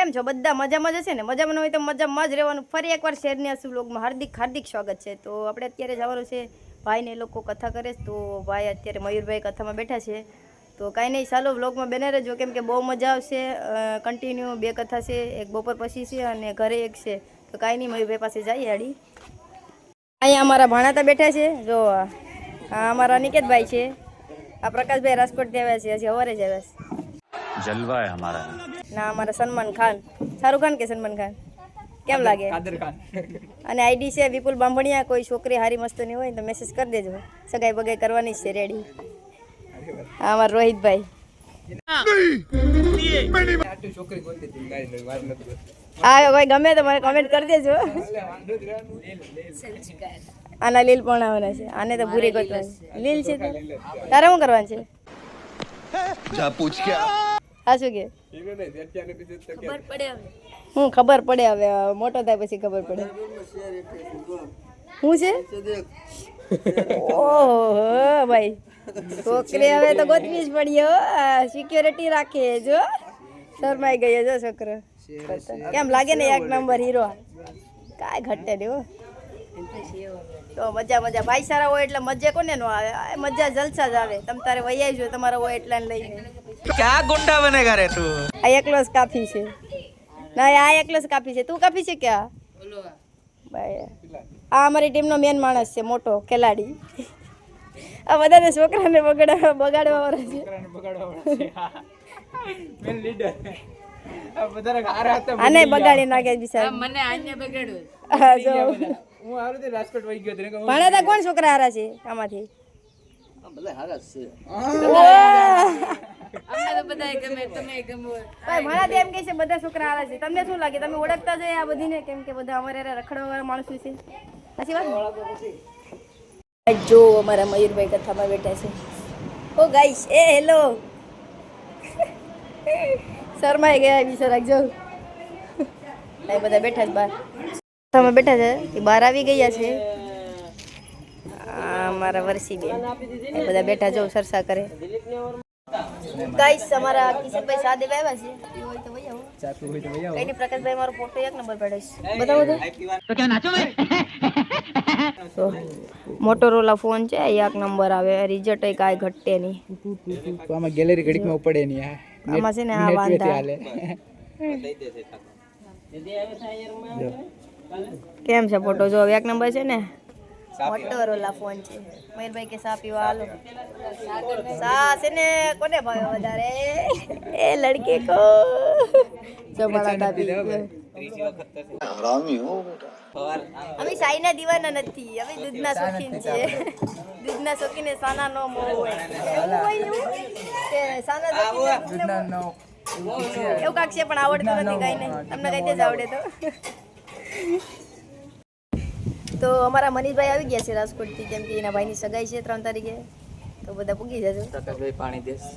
કેમ છો બધા મજામાં જ છે ને? મજામાં હોય તો મજામાં જ રહેવાનું. ફરી એકવાર શેરની અસુ વ્લોગમાં હાર્દિક સ્વાગત છે. તો આપણે અત્યારે જવાનું છે ભાઈને એ લોકો કથા કરે છે. તો ભાઈ અત્યારે મયુરભાઈ કથામાં બેઠા છે. તો કાંઈ નહીં, ચાલો વ્લોગમાં બને રહેજો, કેમ કે બહુ મજા આવશે. કન્ટિન્યુ 2 કથા છે, એક બપોર પછી છે અને ઘરે એક છે. તો કાંઈ નહીં, મયુરભાઈ પાસે જઈએ આડી. અહીંયા અમારા ભાણાતા બેઠા છે. જો આ અમારા નિકેતભાઈ છે, આ પ્રકાશભાઈ રાજકોટથી આવ્યા છે, હજી સવારે જ આવ્યા છે. जलवा है हमारा ના અમારા સલમાન ખાન, શાહરુખ ખાન કે સલમાન ખાન કેમ લાગે? કાદર ખાન. અને આઈડી છે વિપુલ બાંભણિયા. કોઈ છોકરી હારી મસ્તની હોય તો મેસેજ કરી દેજો. સગાઈ બગાઈ કરવાની છે, રેડી. હા અમારા રોહિતભાઈ. હા કોઈ ગમે તો મને કમેન્ટ કરી દેજો. આના લીલ પણ આવવાના છે, આને તો પૂરી ગોતવાની લીલ છે. તારે શું કરવાનું છે? जा पूछ क्या હા શું કે હું ખબર પડે હવે મોટો થાય પછી ખબર પડે શું છે. ઓહો ભાઈ, છોકરી હવે તો ગોતવી જ પડી હો. સિક્યોરિટી રાખે જો, શરમાઈ ગયો જો છોકરો. કેમ લાગે ને એક નંબર હીરો, કાંઈ ઘટે નહીં હો. તો મજા ભાઈ સારા હોય એટલે મજા કોને નો આવે? મજા જલસા જ આવે. તમ તારે વહી આવજો તમારા હોય એટલા લઈને. ક્યાં ગુંડા બનેગા રે તું? આ એકલો જ કાફી છે. ના આ એકલો જ કાફી છે. તું કાફી છે ક્યાં? ભાઈ આ અમારી ટીમનો મેન માણસ છે, મોટો ખેલાડી. આ બધાને છોકરાને બગાડવા વાળા છે. આને બગાડી નાખે બિચારા. મને આને બગાડ્યો. હા જો હું આરો તે રાજકોટ વઈ ગયો તને. ભણાતા કોણ છોકરા હારા છે આમાંથી? બધા હારા છે. અમને તો બધાય ગમે, તમે ગમો. ભાઈ ભણાતા એમ કહે છે બધા છોકરા હારા છે. તમને શું લાગે? તમે ઓળખતા જ આ બધીને, કેમ કે બધા અમારે રખડવા વાળા માણસો છે. સાચી વાત. જો અમારા મયુરભાઈ કથામાં બેઠા છે. ઓ ગાઈસ, એ હેલો. શરમાઈ ગયા બિચારા. જો એ બધા બેઠા છે બહાર. તમે બેઠા છે એ બહાર આવી ગયા છે. અમારા વર્ષી બેન એ બધા બેઠા જો સરસા કરે. ગાઈસ અમારા કિશનભાઈ સાદે આવ્યા છે. એ હોય તો વઈ આવો. ચાકુ હોય તો વઈ આવો. કઈ નહીં, પ્રકાશભાઈ મારો ફોટો એક નંબર પડ્યો છે. બતાવો તો ક્યાં નાચો ભાઈ. મોટોરોલા ફોન છે, એક નંબર આવે. રિઝલ્ટ એ કાંઈ ઘટે નહીં. તો આમાં ગેલેરી ઘડીકમાં ઉપડે નહીં. આ આમાં છે ને આ વાંધા. કેમ છે ફોટો? જો એક નંબર છે ને. મોટોરોલા ફોન છે. મયુરભાઈ કે સા પીવા હાલો. સા છે ને કોને ભાવે વધારે? એ લડકે કો. જો બળાતા પી. हरामी हो बेटा અમે સાઈના દીવાના નથી, અમે દૂધના શોખીન છે. દૂધના શોખીને સાના નો મોહ હોય. એવું હોય એવું કે સાના શોખીને એવું કાંક છે, પણ આવડતું નથી કાંઈ નહીં. તમને કઈ તે જ આવડે તો અમારા મનીષભાઈ આવી ગયા છે રાજકોટથી, કેમ કે એના ભાઈની સગાઈ છે 3 તારીખે. તો બધા પૂગી જજો. પ્રકાશભાઈ પાણી દેશ.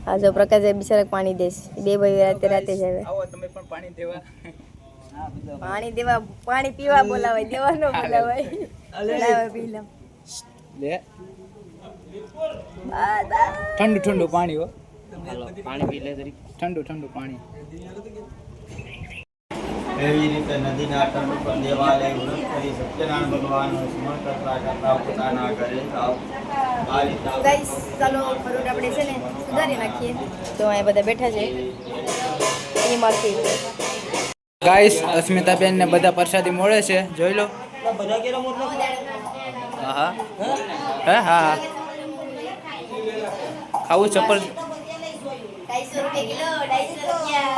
હા જો પ્રકાશભાઈ બિચારા પાણી દેશ. બે ભાઈ રાતે જ આવે. આવો તમે પણ પાણી દેવા. પાણી દેવા, પાણી પીવા બોલાવાય, દેવા ન બોલાવાય. લાવ પી લો. લે બાદા ઠંડુ પાણી હો. પાણી પી લે જરી. ઠંડુ પાણી. એવી રીતે નદીના તટ ઉપર દેવાલય વ્રત કરી સત્યનારાયણ ભગવાનનું સ્મરણ કરતા પોતાના ઘરે આ રીતે ગાઈસ ચાલો ફરૂટ આપણે છે ને સુધારી નાખીએ. તો અહીંયા બધા બેઠા છે. એ મારથી ગાઈસ અસ્મિતાબેન ને બધા પ્રસાદી મળે છે, જોઈ લો. હા હા ખાવું ચપ્પલ. 250 રૂપિયા કિલો, 250 રૂપિયા.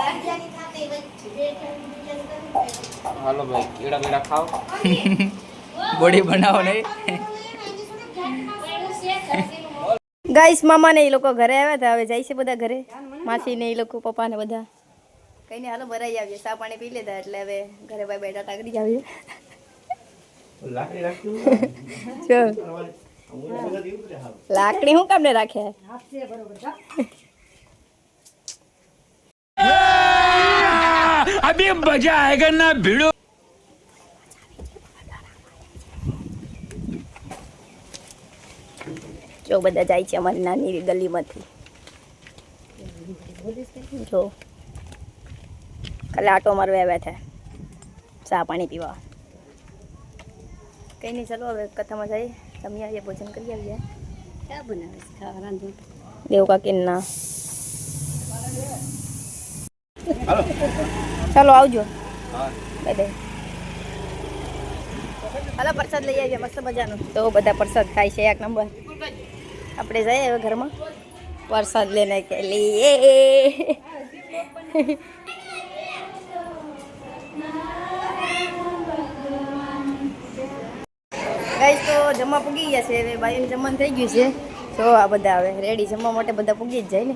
હાલો ભાઈ, કીડા બીડા ખાઓ. બોડી બનાવો નહીં. ગાઈસ મામા ને એ લોકો ઘરે આવ્યા હતા, હવે જાય છે બધા ઘરે. માસી ને એ લોકો, પપ્પા ને બધા. કઈ નહીં, હાલો ભરાઈ આવીએ. ચા પાણી પી લેતા એટલે હવે ઘરે બાય બાય ટાટા કરી આવીએ. લાકડી શું કામ ને રાખે? अभी मजा आएगा ना भिड़ो. જો બધા જાય છે અમારી નાની ગલીમાંથી. જો ખાલી આટો મારવા આવ્યા હતા ચા પાણી પીવા. કંઈ નહીં, ચાલો હવે કથામાં જઈએ, તમે આવીએ ભોજન કરી આવીએ. ક્યાં બનાવે છે ખાવા રાંધું? દેવ કાકીના. ચાલો આવજો. Bye bye. હાલો પ્રસાદ લઈ આવીએ મસ્ત મજાનો. તો બધા પ્રસાદ ખાય છે એક નંબર. આપણે જઈએ હવે ઘરમાં પ્રસાદ લેને કે લીએ. ગાઈસ તો જમવા પૂગી ગયા છે. હવે બાઈનું જમવાનું થઈ ગયું છે. જો આ બધા હવે રેડી જમવા માટે બધા પૂગી જ જાય ને.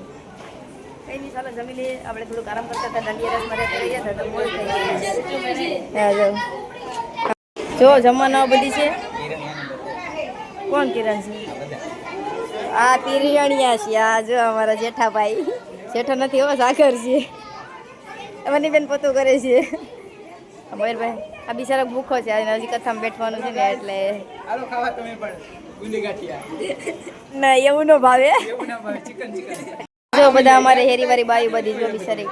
કંઈ નહીં, ચાલો જમી લઈએ. આપણે થોડુંક આરામ કરતા હતા, દાંડિયા રસ મારે કરી ગયા હતા તો મોડું થઈ ગયું. જો જમવાનું બધી છે. કોણ કિરણ છે? આ પિરિયણિયા છે. આ જો અમારા જેઠાભાઈ. જેઠા નથી, એવો સાગર છે. અમારી બેન પોતું કરે છે. મયુરભાઈ આ બિચારા ભૂખો છે, હજી કથામાં બેઠવાનું છે ને એટલે ના એવું ન ભાવે. જો બધા અમારે હેરીવાળી બાયું બધી જો બિચારી,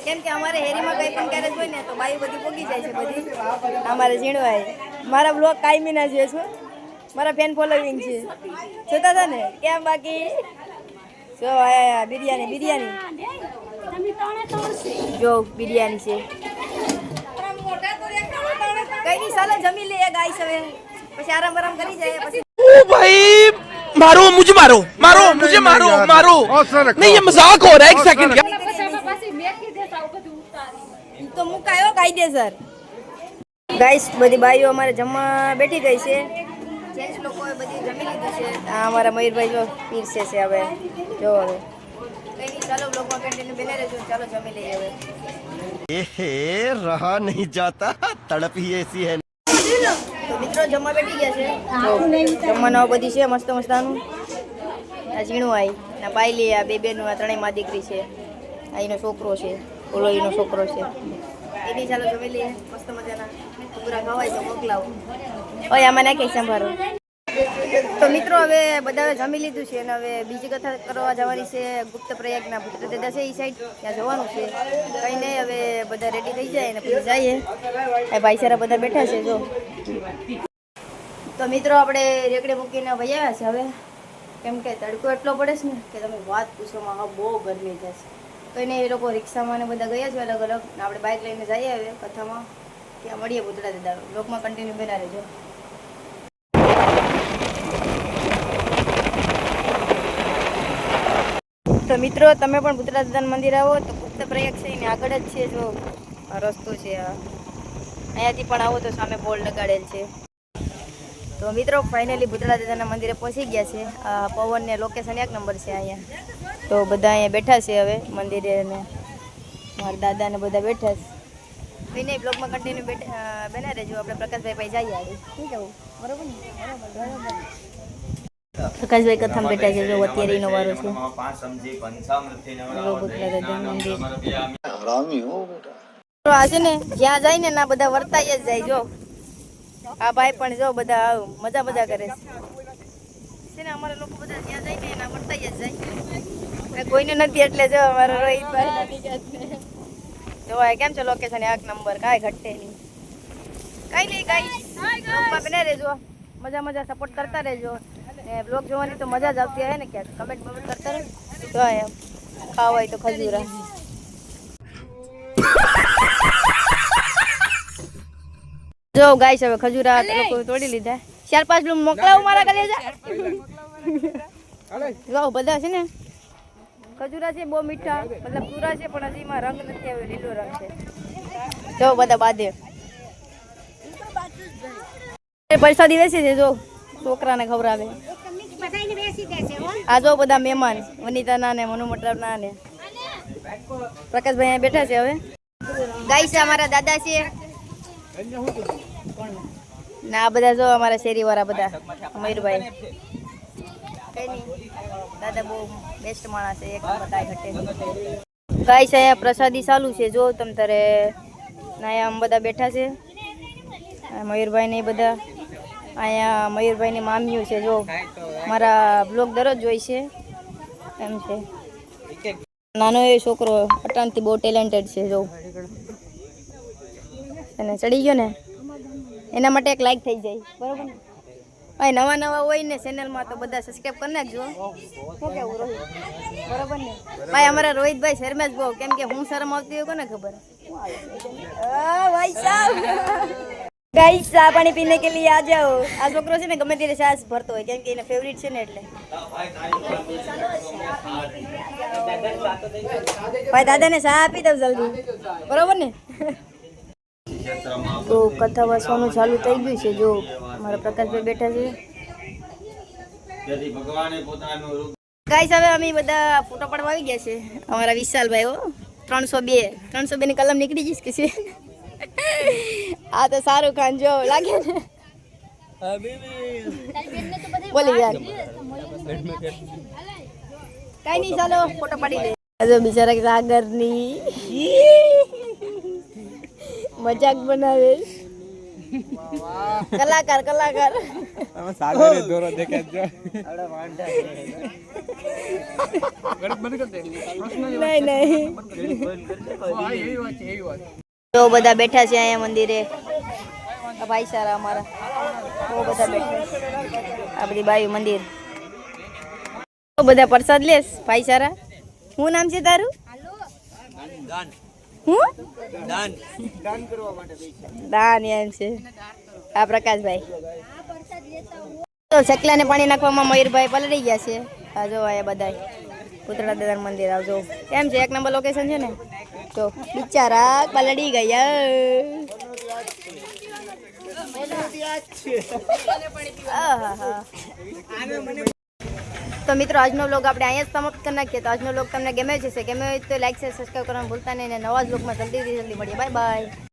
કેમ કે અમારે હેરીમાં કંઈ પણ ક્યારેક હોય ને તો બાયું બધી પોગી જાય છે બધી. અમારે ઝીણવાય મારા બ્લોગ કાયમી ના જોઈએ છું, મારા ફેન ફોલોવિંગ છે. જોતા હતા ને કેમ? બાકી જો બિરયાની બિરયાની જો બિરયાની છે. કઈ નહીં, ચાલો જમી લઈએ ગાઈસ હવે, પછી આરામ આરામ કરી જાય. પછી ओ भाई मारो मुझे मारो मारो मुझे मारो मारो नहीं ये मजाक हो रहा है एक सेकंड તો મુકાયો કાયદેસર. ગાઈસ બધી બાઈઓ અમારે જમવા બેઠી ગઈ છે. જેન્ટ્સ લોકોએ બધી જમી લીધી છે. આ અમારા મયુરભાઈ જો પીરસે છે. હવે જો હવે કઈ નહીં, ચાલો બ્લોગમાં કન્ટિન્યુ બને રહેજો. ચાલો જમી લઈએ હવે. रहा नहीं जाता तड़प ही ऐसी है. તો મિત્રો જમવા બેઠી ગયા છે. જમવાનું બધી છે મસ્ત મસ્તાનું. આ ઝીણું આઈ ના પાયલી, આ બે બેનું, આ ત્રણેય માં દીકરી છે. આ એનો છોકરો છે, ઓલો એનો છોકરો છે. એની ચાલો જમી લઈએ મસ્ત મજાના. પૂરા ખવાય તો મોકલાવું. ઓય આમાં નાખી સંભારો. તો મિત્રો હવે બધા જમી લીધું છે અને હવે બીજી કથા કરવા જવાની છે. ગુપ્ત પ્રયાગના પુત્ર દાદા છે એ સાઈડ, ત્યાં જવાનું છે. કંઈ નહીં, હવે બધા રેડી થઈ જાય અને પછી જઈએ. એ ભાઈચારા બધા બેઠા છે જો. તો મિત્રો આપણે રેકડે મૂકીને વહ્યા છે હવે, કેમ કે તડકો એટલો પડે છે ને કે તમે વાત પૂછવામાં હા બહુ ગરમી થાય છે. કંઈ નહીં, એ લોકો રિક્ષામાં ને બધા ગયા છે અલગ અલગ. આપણે બાઇક લઈને જઈએ હવે કથામાં. ત્યાં મળીએ ભૂતળા દાદા. લોકમાં કન્ટિન્યુ બના રહેજો. તો મિત્રો તમે પણ ભૂતળા દાદાના મંદિર આવો તો ગુપ્ત પ્રયાગ છે એની આગળ જ છે. જો આ રસ્તો છે, અહીંયાથી પણ આવો તો સામે બોર્ડ લગાડેલ છે. તો મિત્રો ફાઇનલી ભૂતળા દાદાના મંદિરે પહોંચી ગયા છે. આ પવનને લોકેશન એક નંબર છે અહીંયા. તો બધા અહીંયા બેઠા છે હવે મંદિરે, અને મારા દાદાને બધા બેઠા છે. કંઈ નહીં, બ્લોગમાં કન્ટિન્યુ બના રહેજો. આપણે પ્રકાશભાઈ પાસે જઈએ આગળ. શું કહેવું? બરોબર ને? બરોબર. પ્રકાશભાઈ કથામાં બેઠા છે. જો અત્યારે એનો વારો છે. આ છે ને જ્યાં જાય ને ના બધા વર્તાય જ જાય. જો આ ભાઈ પણ જો બધા મજા મજા કરે છે ને. અમારા લોકો બધા જ્યાં જાય ને એના વર્તાય જ જાય. કોઈને નથી એટલે જો અમારો રોહિતભાઈ જો કેમ છે લોકેશન એક નંબર, કાંઈ ઘટે નહીં. કઈ નહીં ગાઈસ, બ્લોગમાં બને રહેજો, મજા મજા સપોર્ટ કરતા રહેજો. ને બ્લોગ જોવાની તો મજા જ આવતી હોય ને, ક્યાંક કમેન્ટ બમેન્ટ કરતા રહે. જો એમ ખાવા હોય તો ખજૂરા. જો ગાઈસ હવે ખજૂરા લોકો તોડી લીધા. 4-5 બ્લૂમ મોકલાવું મારા કલેજા. જો બધા છે ને ખજૂરા છે, બહુ મીઠા, મતલબ પૂરા છે પણ હજી એમાં રંગ નથી આવ્યો, લીલો રંગ છે. જો બધા બાંધે પરસાદી વેચે છે. જો છોકરાને ખવડાવે. આ જો બધા મહેમાન વનિતા ના ને મનુ મટલબ ના ને પ્રકાશભાઈ બેઠા છે. હવે ગાઈસ અમારા દાદા છે ને આ બધા જો અમારા શેરી વાળા બધા મયુરભાઈ. કઈ નહીં, દાદા બહુ બેસ્ટ માણસ છે, એક નંબર કાંઈ ઘટે. ગાઈસ અહીંયા પ્રસાદી ચાલુ છે. જો તમ તારે અહીંયા આમ બધા બેઠા છે મયુરભાઈ ને બધા. અહીંયા મયુરભાઈની મામીઓ છે. જો મારા બ્લોગ દરરોજ જોઈ છે એમ છે. નાનો એ છોકરો અટાણથી બહુ ટેલેન્ટેડ છે. જો અને ચડી ગયો ને એના માટે એક લાઈક થઈ જાય બરોબર ને ભાઈ નવા નવા હોય ને ચેનલમાં તો બધા સબસ્ક્રાઈબ કરી નાખજો શું કેવું રોહિત બરોબર ને ભાઈ અમારા રોહિતભાઈ શર્મા જ બહુ કેમ કે હું શરમ આવતી હોય કોને ખબર ભાઈ સાહેબ ગાઈસ ચા પાણી પીને કે લીએ આ જાઓ આ છોકરો છે ને ગમે ત્યારે ચા ભરતો હોય કેમ કે એને ફેવરિટ છે ને એટલે ભાઈ દાદાને ચા આપી દઉં જલ્દી બરોબર ને તો કથા વાંચવાનું ચાલુ થઈ ગયું છે જો મારા પ્રકાશભાઈ બેઠા છે જેથી ભગવાને પોતાનું રૂપ ગાઈસ હવે અમે બધા ફોટો પાડવા આવી ગયા છે અમારા વિશાલભાઈ હો 302 ની કલમ નીકળી જઈશ કે છે આ તો શાહરુખ ખાન જો લાગે ને બોલી યાર કઈ નહીં ચાલો ફોટો પાડી લે જો બિચારા સાગરની મજાક બનાવે કલાકાર સાગરે દોરો દેખાય જો નહીં તો બધા બેઠા છે અહીંયા મંદિરે આ ભાઈ સારા અમારા બહુ બધા બેઠા છે આ બધી બાઈ મંદિર બહુ બધા પ્રસાદ લેસ ભાઈ સારા શું નામ છે તારું હું દાન એમ છે આ પ્રકાશભાઈ તો ચકલાને પાણી નાખવામાં મયુરભાઈ પલળી ગયા છે આ જો આ બધા પુતળા દાદા મંદિર આવજો કેમ છે એક નંબર લોકેશન છે ને તો બિચારા પલળી ગયા તો મિત્રો આજનો વ્લોગ આપણે અહીંયા જ સમાપ્ત કરી નાખીએ તો આજનો વ્લોગ તમને ગમે છે ગમે હોય તો લાઈક શેર સબસ્ક્રાઈબ કરવાનું ભૂલતા નહીં અને નવા જ વ્લોગમાં જલ્દી મળીએ બાય બાય